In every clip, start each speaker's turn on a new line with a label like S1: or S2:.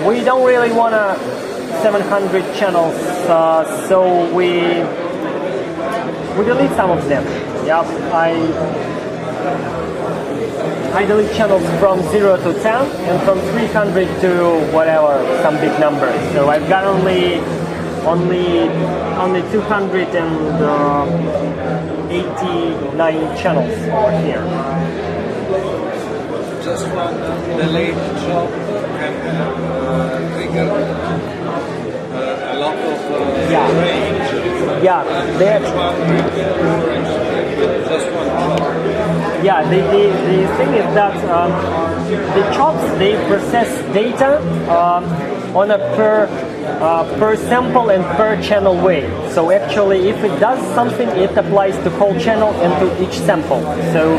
S1: we don't really want 700 channels, so we delete some of them. Yeah, I delete channels from 0 to 10 and from 300 to whatever, some big number. So I've got only 289 channels over here.
S2: Just one delete job can trigger a lot of range.
S1: Yeah,
S2: just one job.
S1: Yeah, the thing is that the chops, they process data on a per sample and per channel way. So actually, if it does something, it applies to whole channel and to each sample. So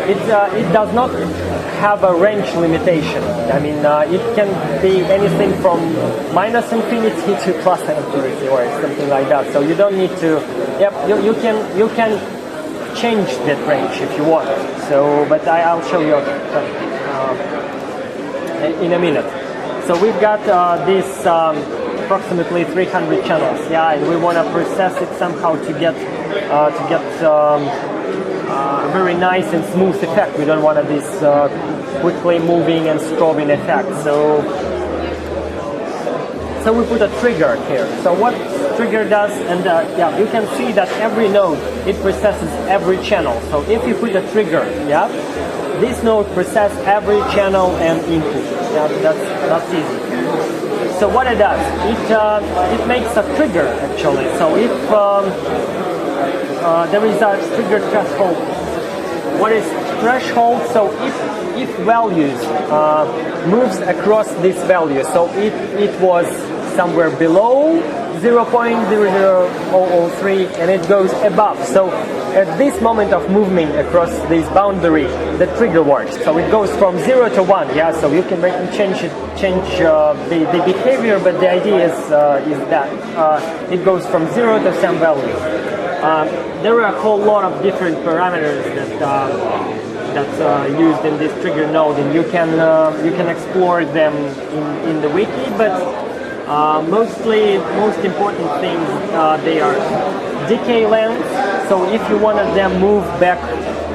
S1: it does not have a range limitation. I mean, it can be anything from minus infinity to plus infinity or something like that. So you don't need to. Yep, you can change that range if you want. So, but I'll show you in a minute. So we've got this approximately 300 channels. Yeah, and we want to process it somehow to get a very nice and smooth effect. We don't want this quickly moving and strobing effect. So we put a trigger here. So what trigger does, and yeah, you can see that every node, it processes every channel. So if you put a trigger, yeah, this node processes every channel and input. Yeah, that's easy. So what it does, it makes a trigger actually. So if there is a trigger threshold. What is threshold? So if values moves across this value, so it was somewhere below 0.00003 and it goes above. So at this moment of movement across this boundary, the trigger works. So it goes from 0 to 1. Yeah, so you can change the behavior, but the idea is that it goes from 0 to some value. There are a whole lot of different parameters that's used in this trigger node, and you can explore them in the wiki. But most important things they are decay length. So if you wanted them move back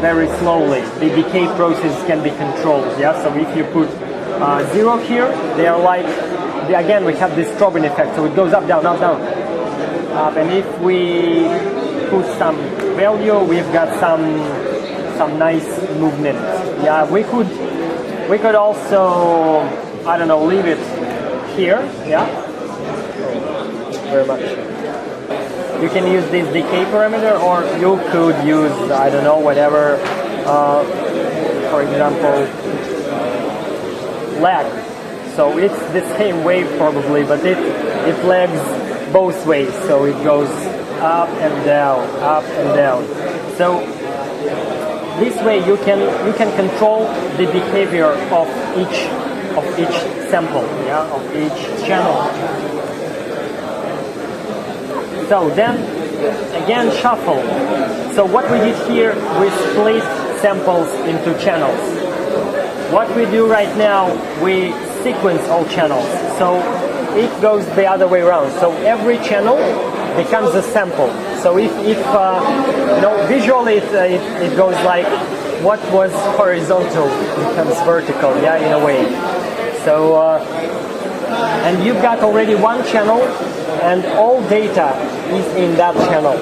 S1: very slowly, the decay process can be controlled. Yeah. So if you put 0 here, they are like again we have this strobing effect. So it goes up, down, up, down. And if we put some value, we've got some nice movement. Yeah, we could also, I don't know, leave it here. Yeah, very much. You can use this decay parameter, or you could use, I don't know, whatever. For example, lag. So it's the same wave probably, but it lags both ways. So it goes up and down, up and down. So this way you can control the behavior of each sample, yeah, of each channel. So then again shuffle. So what we did here, we split samples into channels. What we do right now, we sequence all channels. So it goes the other way around. So every channel becomes a sample. So if visually it goes like what was horizontal becomes vertical, yeah, in a way. So and you've got already one channel, and all data is in that channel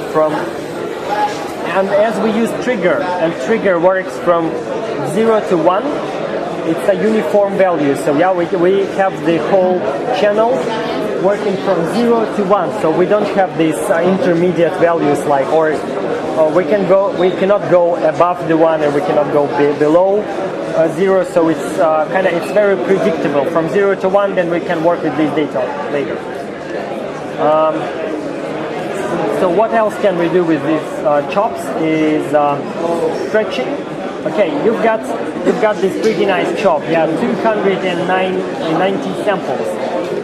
S1: and as we use trigger, and trigger works from 0 to 1, it's a uniform value. So yeah, we have the whole channel working from 0 to 1, so we don't have these intermediate values like, or we cannot go above the 1 and we cannot go below 0. So it's it's very predictable from 0 to 1. Then we can work with this data later. So what else can we do with these chops is stretching. Okay, you've got this pretty nice chop. Yeah, 290 samples.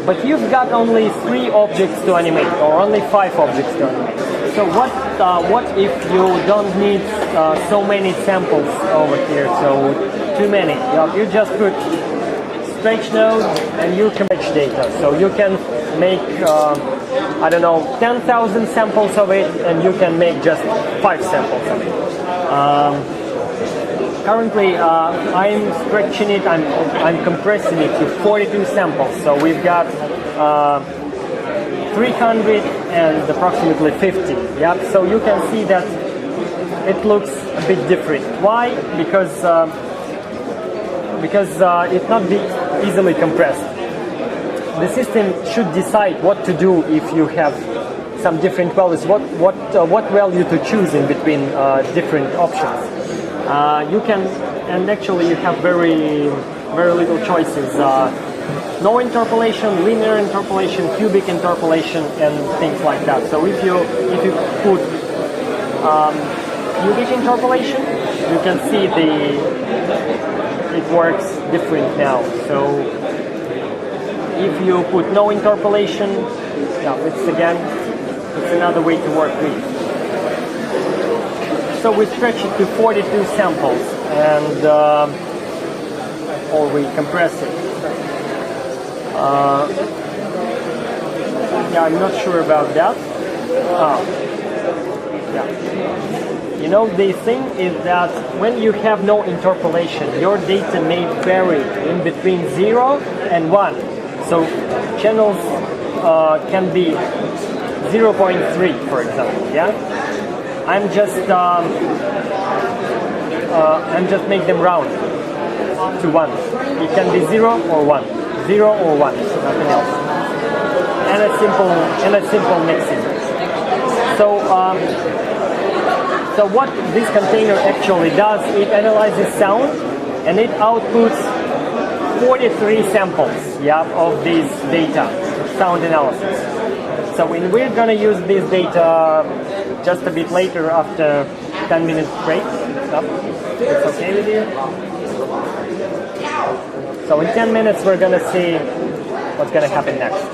S1: But you've got only 3 objects to animate, or only 5 objects to animate. So what what if you don't need so many samples over here? So too many. You just put stretch node and you can fetch data. So you can make I don't know 10,000 samples of it, and you can make just 5 samples of it. Currently, I'm stretching it. I'm compressing it to 42 samples. So we've got 300 and approximately 50. Yep. So you can see that it looks a bit different. Why? Because it's not easily compressed. The system should decide what to do if you have some different values. What value to choose in between different options. You can, and actually you have very little choices. No interpolation, linear interpolation, cubic interpolation, and things like that. So if you put cubic interpolation, you can see it works different now. So if you put no interpolation, it's another way to work with. So we stretch it to 42 samples, and or we compress it. I'm not sure about that. You know, the thing is that when you have no interpolation, your data may vary in between 0 and 1. So channels can be 0.3, for example. Yeah, I'm just make them round to 1. It can be 0 or 1, 0 or 1, nothing else, and a simple mixing. So what this container actually does, it analyzes sound and it outputs 43 samples, of this data, sound analysis. So we're gonna use this data just a bit later after 10 minutes break. It's okay with you? So in 10 minutes we're gonna see what's gonna happen next.